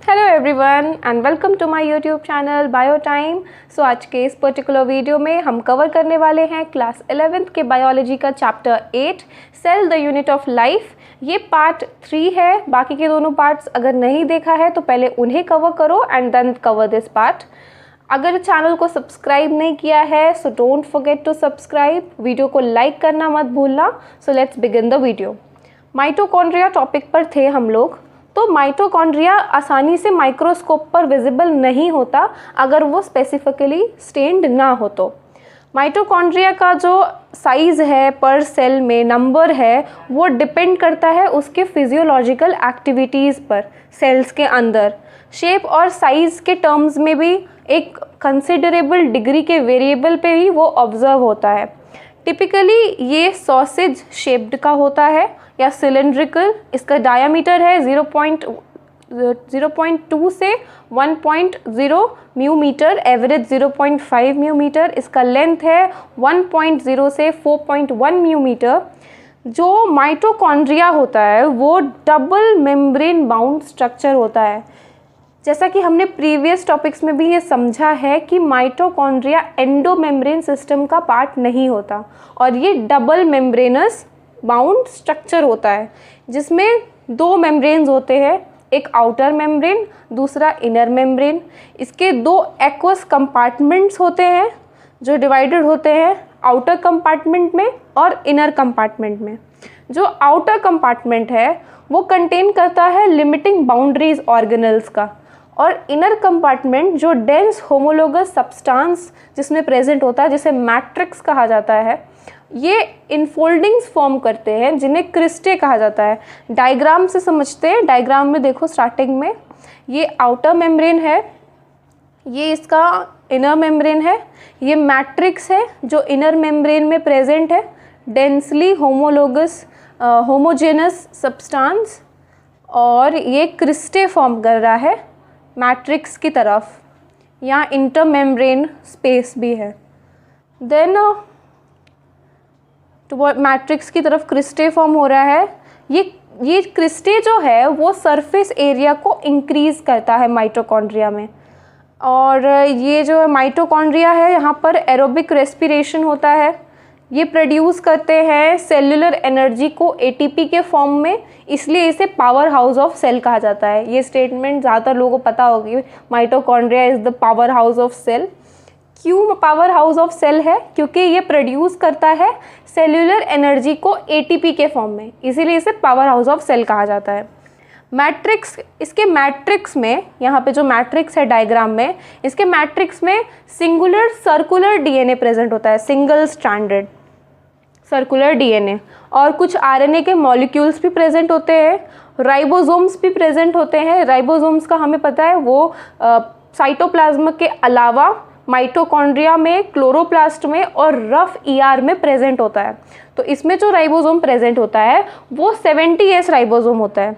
Hello everyone and welcome to my YouTube channel bio time. So आज के इस particular video में हम कवर करने वाले हैं क्लास 11th के बायोलॉजी का chapter 8 cell the unit of life. ये पार्ट 3 है। बाकी के दोनों पार्ट्स अगर नहीं देखा है तो पहले उन्हें कवर करो and then cover this part. अगर चैनल को सब्सक्राइब नहीं किया है so don't forget to subscribe. Video को लाइक करना मत भूलना। So let's begin the video. Mitochondria topic पर थे हम लोग। तो माइटोकॉन्ड्रिया आसानी से माइक्रोस्कोप पर विजिबल नहीं होता अगर वो स्पेसिफिकली स्टेन्ड ना हो तो। माइटोकॉन्ड्रिया का जो साइज़ है पर सेल में नंबर है वो डिपेंड करता है उसके फिजियोलॉजिकल एक्टिविटीज़ पर सेल्स के अंदर। शेप और साइज़ के टर्म्स में भी एक कंसिडरेबल डिग्री के वेरिएबल पे ही वो ऑब्जर्व होता है। टिपिकली ये सॉसेज शेप्ड का होता है या सिलेंड्रिकल। इसका डायामीटर है 0.2 से 1.0 mu metre, average 0.5 mu metre. इसका लेंथ है 1.0 से 4.1 म्यू मीटर। जो माइटोकॉन्ड्रिया होता है वो डबल मेम्ब्रेन बाउंड स्ट्रक्चर होता है। जैसा कि हमने प्रीवियस टॉपिक्स में भी ये समझा है कि माइटोकॉन्ड्रिया एंडोमेम्ब्रेन सिस्टम का पार्ट नहीं होता और ये डबल मेम्ब्रेनस बाउंड स्ट्रक्चर होता है जिसमें दो मेम्ब्रेन्स होते हैं, एक आउटर मेम्ब्रेन दूसरा इनर मेम्ब्रेन। इसके दो एक्वस कंपार्टमेंट्स होते हैं जो डिवाइडेड होते हैं आउटर कंपार्टमेंट में और इनर कंपार्टमेंट में। जो आउटर कंपार्टमेंट है वो कंटेन करता है लिमिटिंग बाउंड्रीज ऑर्गेनल्स का, और इनर कंपार्टमेंट जो डेंस होमोलोगस सब्सटेंस जिसमें प्रेजेंट होता है जिसे मैट्रिक्स कहा जाता है, ये इनफोल्डिंग्स फॉर्म करते हैं जिन्हें क्रिस्टे कहा जाता है। डायग्राम से समझते हैं। डायग्राम में देखो स्टार्टिंग में ये आउटर मेम्ब्रेन है, ये इसका इनर मेम्ब्रेन है, ये मैट्रिक्स है जो इनर मेम्ब्रेन में प्रेजेंट है, डेंसली होमोलोगस होमोजेनस सब्सटेंस, और ये क्रिस्टे फॉर्म कर रहा है मैट्रिक्स की तरफ। यहाँ इंटर मेम्ब्रेन स्पेस भी है। देन मैट्रिक्स की तरफ क्रिस्टे फॉर्म हो रहा है। ये क्रिस्टे जो है वो सरफेस एरिया को इंक्रीज़ करता है माइटोकॉन्ड्रिया में। और ये जो माइटोकॉन्ड्रिया है यहाँ पर एरोबिक रेस्पिरेशन होता है। ये प्रोड्यूस करते हैं सेल्युलर एनर्जी को एटीपी के फॉर्म में, इसलिए इसे पावर हाउस ऑफ सेल कहा जाता है। ये स्टेटमेंट ज़्यादातर लोगों को पता होगी, mitochondria is the power house of cell. क्यों पावर हाउस ऑफ सेल है? क्योंकि ये प्रोड्यूस करता है सेल्युलर एनर्जी को एटीपी के फॉर्म में, इसीलिए इसे पावर हाउस ऑफ सेल कहा जाता है। मैट्रिक्स, इसके मैट्रिक्स में, यहाँ पे जो मैट्रिक्स है डायग्राम में, इसके मैट्रिक्स में सिंगुलर सर्कुलर डीएनए प्रेजेंट होता है, सिंगल स्ट्रैंडेड सर्कुलर डीएनए, और कुछ आरएनए के मॉलिक्यूल्स भी प्रेजेंट होते हैं। राइबोसोम्स भी प्रेजेंट होते हैं। राइबोसोम्स का हमें पता है वो साइटोप्लाज्म के अलावा माइटोकॉन्ड्रिया में, क्लोरोप्लास्ट में और रफ ईआर में प्रेजेंट होता है। तो इसमें जो राइबोसोम प्रेजेंट होता है वो 70S राइबोसोम होता है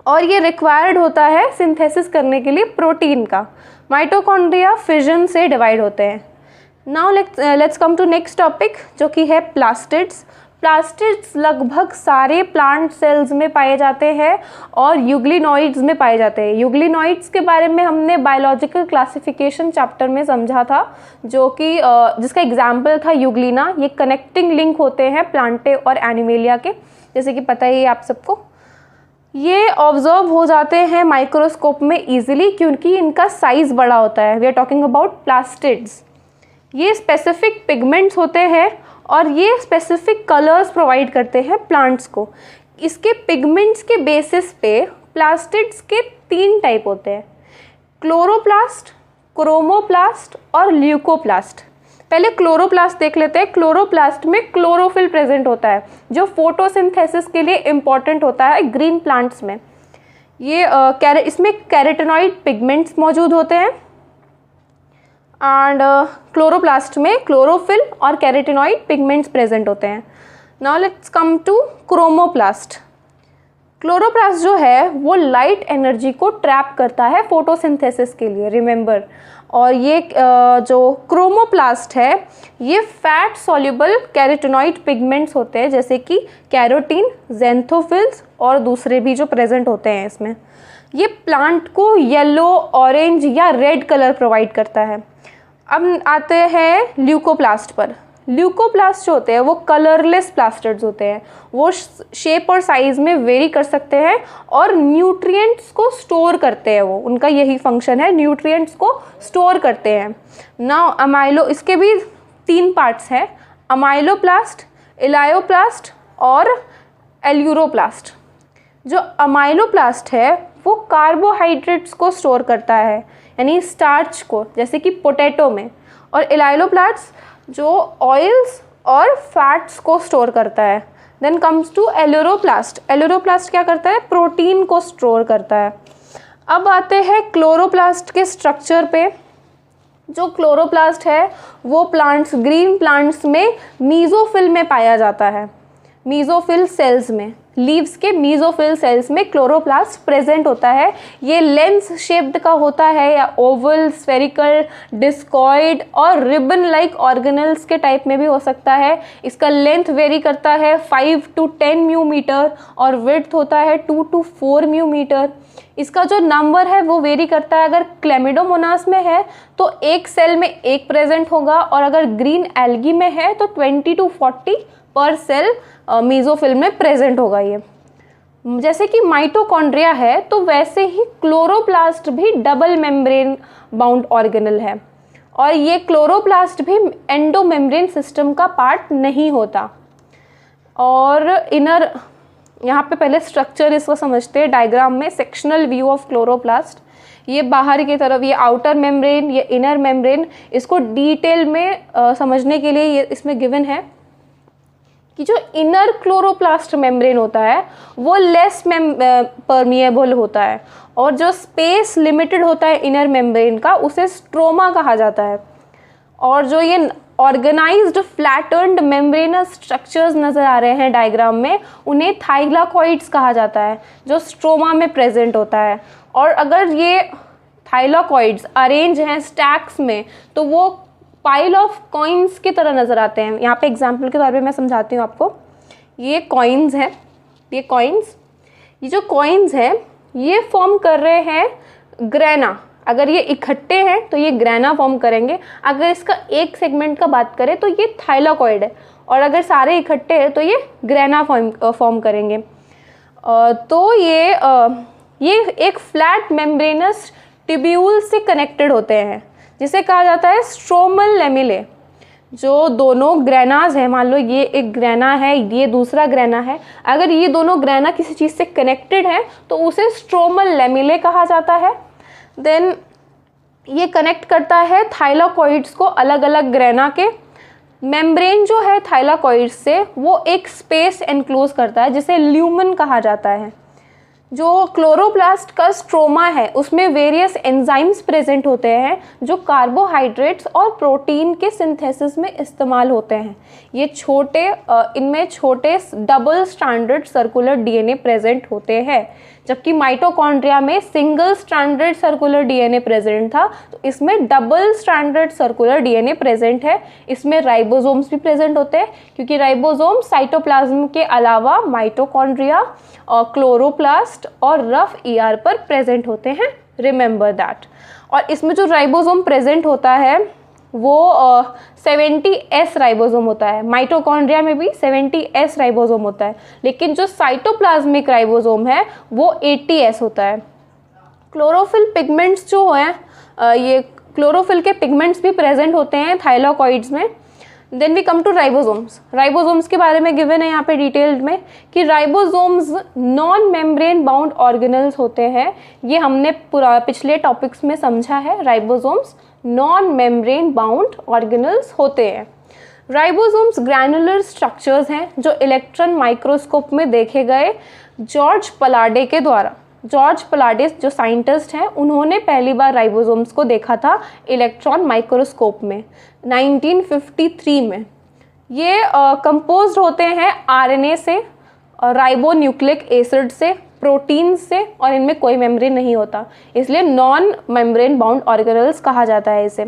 और ये रिक्वायर्ड होता है सिंथेसिस करने के लिए प्रोटीन का। माइटोकॉन्ड्रिया फिजन से डिवाइड होते हैं। Now let's come to next topic जो कि है प्लास्टिड्स। प्लास्टिड्स लगभग सारे प्लांट सेल्स में पाए जाते हैं और यूग्लिनॉइड्स में पाए जाते हैं। यूग्लिनॉइड्स के बारे में हमने बायोलॉजिकल क्लासिफिकेशन चैप्टर में समझा था, जो कि जिसका एग्जाम्पल था यूग्लिना। ये कनेक्टिंग लिंक होते हैं प्लांटे और एनिमेलिया के, जैसे कि पता ही है आप सबको। ये ऑब्जर्व हो जाते हैं माइक्रोस्कोप में ईजिली क्योंकि इनका साइज़ बड़ा होता है। We are talking about plastids. ये स्पेसिफिक पिगमेंट्स होते हैं और ये स्पेसिफिक कलर्स प्रोवाइड करते हैं प्लांट्स को। इसके पिगमेंट्स के बेसिस पे प्लास्टिड्स के 3 टाइप होते हैं, क्लोरोप्लास्ट, क्रोमोप्लास्ट और ल्यूकोप्लास्ट। पहले क्लोरोप्लास्ट देख लेते हैं। क्लोरोप्लास्ट में क्लोरोफिल प्रेजेंट होता है जो फोटोसिंथेसिस के लिए इम्पॉर्टेंट होता है ग्रीन प्लांट्स में। ये इसमें कैरोटीनॉइड पिगमेंट्स मौजूद होते हैं एंड क्लोरोप्लास्ट में क्लोरोफिल और कैरोटीनॉइड पिगमेंट्स प्रेजेंट होते हैं। Now let's come to chromoplast. Chloroplast जो है वो लाइट एनर्जी को ट्रैप करता है फोटोसिंथेसिस के लिए, रिमेंबर। और ये जो क्रोमोप्लास्ट है ये फैट सॉल्युबल कैरोटीनॉइड पिगमेंट्स होते हैं जैसे कि कैरोटीन, ज़ैंथोफिल्स और दूसरे भी जो प्रेजेंट होते हैं इसमें। ये प्लांट को येलो, ऑरेंज या रेड कलर प्रोवाइड करता है। अब आते हैं ल्यूकोप्लास्ट पर। ल्यूकोप्लास्ट जो होते हैं वो कलरलेस प्लास्टिड्स होते हैं। वो शेप और साइज़ में वेरी कर सकते हैं और न्यूट्रिएंट्स को स्टोर करते हैं। वो उनका यही फंक्शन है, न्यूट्रिएंट्स को स्टोर करते हैं। नाउ इसके भी 3 पार्ट्स हैं, अमाइलोप्लास्ट, इलायोप्लास्ट और एल्यूरोप्लास्ट। जो अमाइलोप्लास्ट है वो कार्बोहाइड्रेट्स को स्टोर करता है, यानी स्टार्च को, जैसे कि पोटैटो में। और इलायोप्लास्ट जो ऑयल्स और फैट्स को स्टोर करता है। Then comes to aleuroplast. Aleuroplast क्या करता है? प्रोटीन को स्टोर करता है। अब आते हैं क्लोरोप्लास्ट के स्ट्रक्चर पे। जो क्लोरोप्लास्ट है वो प्लांट्स, ग्रीन प्लांट्स में मीज़ोफिल में पाया जाता है। मीज़ोफिल सेल्स में, लीव्स के मीज़ोफिल सेल्स में क्लोरोप्लास्ट प्रेजेंट होता है। ये लेंस शेप्ड का होता है या ओवल, स्फेरिकल, डिस्कॉइड और रिबन लाइक ऑर्गेनल्स के टाइप में भी हो सकता है। इसका लेंथ वेरी करता है 5 to 10 म्यूमीटर और विड्थ होता है 2 to 4 म्यूमीटर। इसका जो नंबर है वो वेरी करता है। अगर क्लेमिडोमोनास में है तो एक सेल में एक प्रेजेंट होगा, और अगर ग्रीन एल्गी में है तो 20 to 40 पर सेल मीज़ोफिल में प्रेजेंट होगा। ये जैसे कि माइटोकॉन्ड्रिया है तो वैसे ही क्लोरोप्लास्ट भी डबल मेम्ब्रेन बाउंड ऑर्गेनल है, और ये क्लोरोप्लास्ट भी एंडोमेम्ब्रेन सिस्टम का पार्ट नहीं होता। और इनर, यहाँ पे पहले स्ट्रक्चर इसको समझते हैं डायग्राम में। सेक्शनल व्यू ऑफ क्लोरोप्लास्ट, ये बाहर की तरफ, ये आउटर मेम्ब्रेन, ये इनर मेम्ब्रेन। इसको डिटेल में समझने के लिए ये इसमें गिवन है कि जो इनर क्लोरोप्लास्ट मेम्ब्रेन होता है वो लेस परमिएबल होता है, और जो स्पेस लिमिटेड होता है इनर मेम्ब्रेन का उसे स्ट्रोमा कहा जाता है। और जो ये ऑर्गेनाइज्ड फ्लैटन्ड मेम्ब्रेनस स्ट्रक्चर्स नज़र आ रहे हैं डायग्राम में, उन्हें थाइलाकॉइड्स कहा जाता है, जो स्ट्रोमा में प्रेजेंट होता है। और अगर ये थाइलाकॉइड्स अरेंज हैं स्टैक्स में तो वो पाइल ऑफ कॉइन्स की तरह नज़र आते हैं। यहाँ पे एग्जांपल के तौर पे मैं समझाती हूँ आपको। ये कॉइन्स हैं, ये कॉइन्स, ये जो कॉइन्स हैं ये फॉर्म कर रहे हैं ग्रेना। अगर ये इकट्ठे हैं तो ये ग्रेना फॉर्म करेंगे। अगर इसका एक सेगमेंट का बात करें तो ये थाइलाकॉइड है, और अगर सारे इकट्ठे हैं तो ये ग्रेना फॉर्म करेंगे। तो ये एक फ्लैट मेम्ब्रेनस ट्यूब्यूल से कनेक्टेड होते हैं, जिसे कहा जाता है स्ट्रोमल लेमिले। जो दोनों ग्रेनाज हैं, मान लो ये एक ग्रेना है, ये दूसरा ग्रेना है, अगर ये दोनों ग्रेना किसी चीज़ से कनेक्टेड है तो उसे स्ट्रोमल लेमिले कहा जाता है। देन ये कनेक्ट करता है थाइलाकॉइड्स को अलग अलग ग्रेना के। मेम्ब्रेन जो है थाइलाकॉइड्स से वो एक स्पेस एनक्लोज करता है जिसे ल्यूमन कहा जाता है। जो क्लोरोप्लास्ट का स्ट्रोमा है उसमें वेरियस एंजाइम्स प्रेजेंट होते हैं जो कार्बोहाइड्रेट्स और प्रोटीन के सिंथेसिस में इस्तेमाल होते हैं। ये इनमें छोटे double stranded circular DNA present होते हैं, जबकि माइटोकॉन्ड्रिया में single stranded circular DNA present था, तो इसमें double stranded circular DNA present है। इसमें राइबोसोम्स भी प्रेजेंट होते हैं, क्योंकि राइबोसोम साइटोप्लाज्म के अलावा माइटोकॉन्ड्रिया और क्लोरोप्लास्ट और रफ ईआर पर प्रेजेंट होते हैं, रिमेंबर दैट। और इसमें जो राइबोसोम प्रेजेंट होता है वो 70S राइबोसोम होता है। माइटोकॉन्ड्रिया में भी 70S राइबोसोम होता है, लेकिन जो साइटोप्लाज्मिक राइबोसोम है वो 80S होता है। क्लोरोफिल पिगमेंट्स जो हैं, ये क्लोरोफिल के पिगमेंट्स भी प्रेजेंट होते हैं थाइलाकॉइड्स में। Then we come to ribosomes. Ribosomes के बारे में गिवन है यहाँ पे डिटेल्ड में कि ribosomes non membrane bound organelles होते हैं। ये हमने पिछले टॉपिक्स में समझा है, ribosomes non membrane bound organelles होते हैं। राइबोसोम्स ग्रैनुलर स्ट्रक्चर्स हैं जो इलेक्ट्रॉन माइक्रोस्कोप में देखे गए जॉर्ज पलाडे के द्वारा। जॉर्ज पलाडे जो साइंटिस्ट हैं उन्होंने पहली बार राइबोसोम्स को देखा था इलेक्ट्रॉन माइक्रोस्कोप में 1953 में। ये कंपोज्ड होते हैं आरएनए से, राइबोन्यूक्लिक एसिड से, प्रोटीन से, और इनमें कोई मेम्ब्रेन नहीं होता, इसलिए नॉन मेम्ब्रेन बाउंड ऑर्गेनल्स कहा जाता है इसे।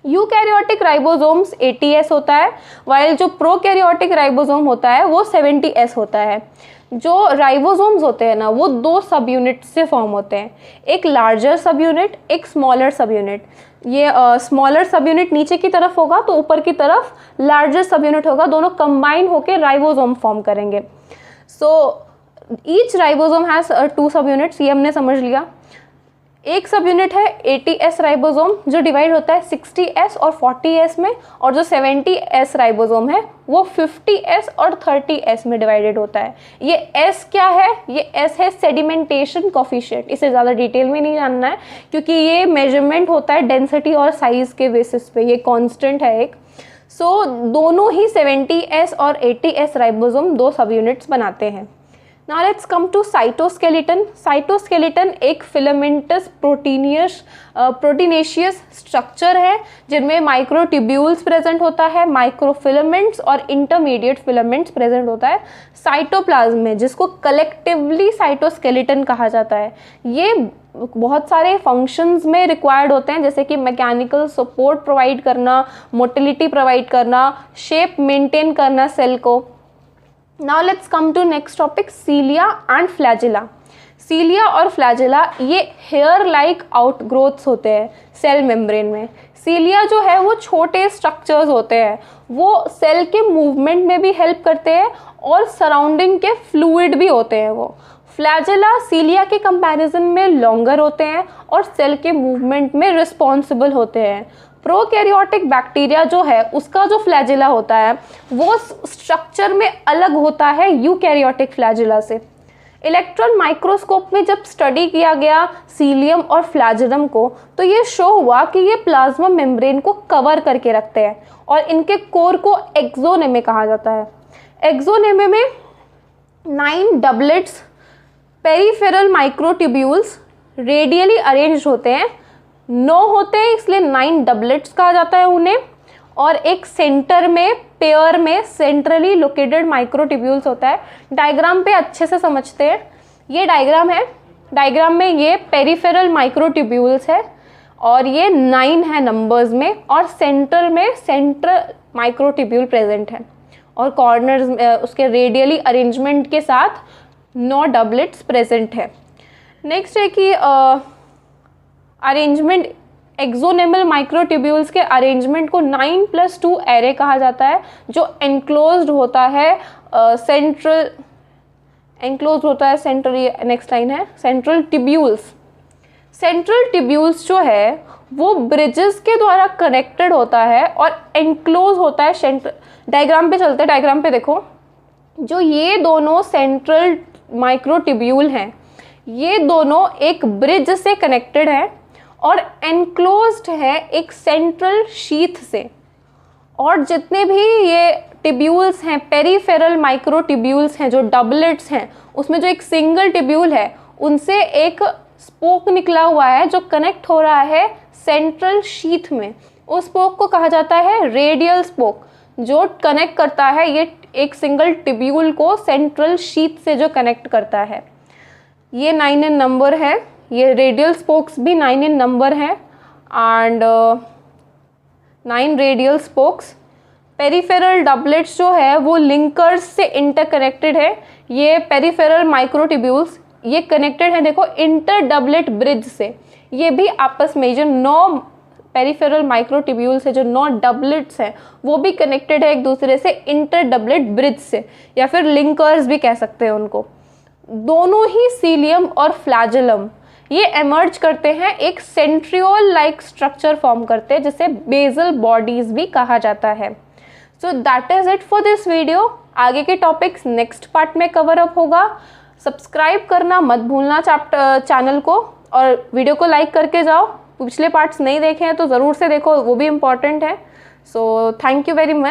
यूकैरियोटिक राइबोसोम्स 80S होता है, वाइल जो प्रोकैरियोटिक राइबोसोम होता है वो 70S होता है। जो राइबोसोम्स होते हैं ना वो 2 सब यूनिट से फॉर्म होते हैं, एक लार्जर सब यूनिट, एक स्मॉलर सब यूनिट। ये स्मॉलर सब यूनिट नीचे की तरफ होगा तो ऊपर की तरफ लार्जर सब यूनिट होगा, दोनों कंबाइन होकर राइबोसोम फॉर्म करेंगे। सो ईच राइबोसोम हैज़ 2 सब यूनिट्स, ये हमने समझ लिया। एक सब यूनिट है 80S राइबोसोम जो डिवाइड होता है 60S और 40S में, और जो 70S राइबोसोम है वो 50S और 30S में डिवाइडेड होता है। ये S क्या है? ये S है सेडिमेंटेशन कोफिशिएंट। इसे ज़्यादा डिटेल में नहीं जानना है क्योंकि ये मेजरमेंट होता है डेंसिटी और साइज़ के बेसिस पे, ये कांस्टेंट है एक। सो दोनों ही 70S और 80S राइबोसोम 2 सब यूनिट्स बनाते हैं। Now let's come to cytoskeleton. Cytoskeleton एक फिलामेंटस प्रोटीनेशियस स्ट्रक्चर है जिनमें माइक्रोट्यूब्यूल्स प्रेजेंट होता है, माइक्रोफिलामेंट्स और इंटरमीडिएट फिलामेंट्स प्रेजेंट होता है साइटोप्लाज्म में, जिसको कलेक्टिवली साइटोस्केलेटन कहा जाता है। ये बहुत सारे फंक्शंस में रिक्वायर्ड होते हैं, जैसे कि मैकेनिकल सपोर्ट प्रोवाइड करना, मोटिलिटी प्रोवाइड करना, शेप मेंटेन करना सेल को। Now let's come to next topic, cilia and flagella। cilia और flagella ये हेयर लाइक आउटग्रोथ्स होते हैं सेल मेम्ब्रेन में। cilia जो है वो छोटे स्ट्रक्चर्स होते हैं, वो सेल के मूवमेंट में भी हेल्प करते हैं और सराउंडिंग के फ्लूइड भी होते हैं वो। फ्लैजेला cilia के कंपैरिजन में लॉन्गर होते हैं और सेल के मूवमेंट में रिस्पॉन्सिबल होते हैं। प्रोकैरियोटिक बैक्टीरिया जो है उसका जो फ्लैजेला होता है वो स्ट्रक्चर में अलग होता है यूकैरियोटिक फ्लैजेला से। इलेक्ट्रॉन माइक्रोस्कोप में जब स्टडी किया गया सीलियम और फ्लैजेलम को तो ये शो हुआ कि ये प्लाज्मा मेम्ब्रेन को कवर करके रखते हैं और इनके कोर को एक्सोनेमे कहा जाता है। एक्सोनेमे में 9 doublets peripheral microtubules radially arranged होते हैं, 9 होते हैं इसलिए 9 डबलेट्स कहा जाता है उन्हें, और एक सेंटर में पेयर में सेंट्रली लोकेटेड माइक्रोट्यूब्यूल्स होता है। डायग्राम पे अच्छे से समझते हैं, ये डायग्राम है, डायग्राम में ये पेरिफेरल माइक्रोट्यूब्यूल्स है और ये 9 है नंबर्स में, और सेंटर में सेंट्रल माइक्रोट्यूब्यूल प्रेजेंट है और कॉर्नर्स उसके रेडियली अरेंजमेंट के साथ 9 डबलेट्स प्रेजेंट है। नेक्स्ट है कि अरेंजमेंट, एक्सोनेमल माइक्रोट्यूब्यूल्स के अरेंजमेंट को 9+2 एरे कहा जाता है, जो एनक्लोज्ड होता है सेंट्रल, एनक्लोज्ड होता है सेंट्रल, ये नेक्स्ट लाइन है, सेंट्रल ट्यूब्यूल्स। सेंट्रल ट्यूब्यूल्स जो है वो ब्रिजेस के द्वारा कनेक्टेड होता है और एनक्लोज होता है सेंट्रल। डायग्राम पे चलते हैं, डायग्राम पे देखो, जो ये दोनों सेंट्रल माइक्रोट्यूब्यूल हैं ये दोनों एक ब्रिज से कनेक्टेड है और एनक्लोज्ड है एक सेंट्रल शीथ से, और जितने भी ये ट्यूब्यूल्स हैं पेरिफेरल माइक्रोट्यूब्यूल्स हैं जो डबलेट्स हैं उसमें जो एक सिंगल ट्यूब्यूल है उनसे एक स्पोक निकला हुआ है जो कनेक्ट हो रहा है सेंट्रल शीथ में। उस स्पोक को कहा जाता है रेडियल स्पोक, जो कनेक्ट करता है ये एक सिंगल ट्यूब्यूल को सेंट्रल शीथ से जो कनेक्ट करता है। ये 9 इन नंबर है, ये रेडियल स्पोक्स भी 9 इन नंबर हैं and 9 radial spokes. Peripheral doublets जो है वो लिंकर्स से इंटरकनेक्टेड है। ये पेरिफेरल माइक्रोट्यूब्यूल्स ये कनेक्टेड है देखो इंटर डबलेट ब्रिज से, ये भी आपस में जो 9 पेरिफेरल माइक्रोट्यूब्यूल्स है जो 9 डबलेट्स हैं वो भी कनेक्टेड है एक दूसरे से इंटर डबलेट ब्रिज से, या फिर लिंकर्स भी कह सकते हैं उनको। दोनों ही सीलियम और फ्लैजेलम ये एमर्ज करते हैं, एक सेंट्रियोल लाइक स्ट्रक्चर फॉर्म करते हैं जिसे बेसल बॉडीज भी कहा जाता है। So that is it for this video. आगे के टॉपिक्स नेक्स्ट पार्ट में कवर अप होगा। सब्सक्राइब करना मत भूलना चैनल को, और वीडियो को लाइक करके जाओ। पिछले पार्ट्स नहीं देखे हैं तो ज़रूर से देखो, वो भी इम्पॉर्टेंट है। So thank you very much.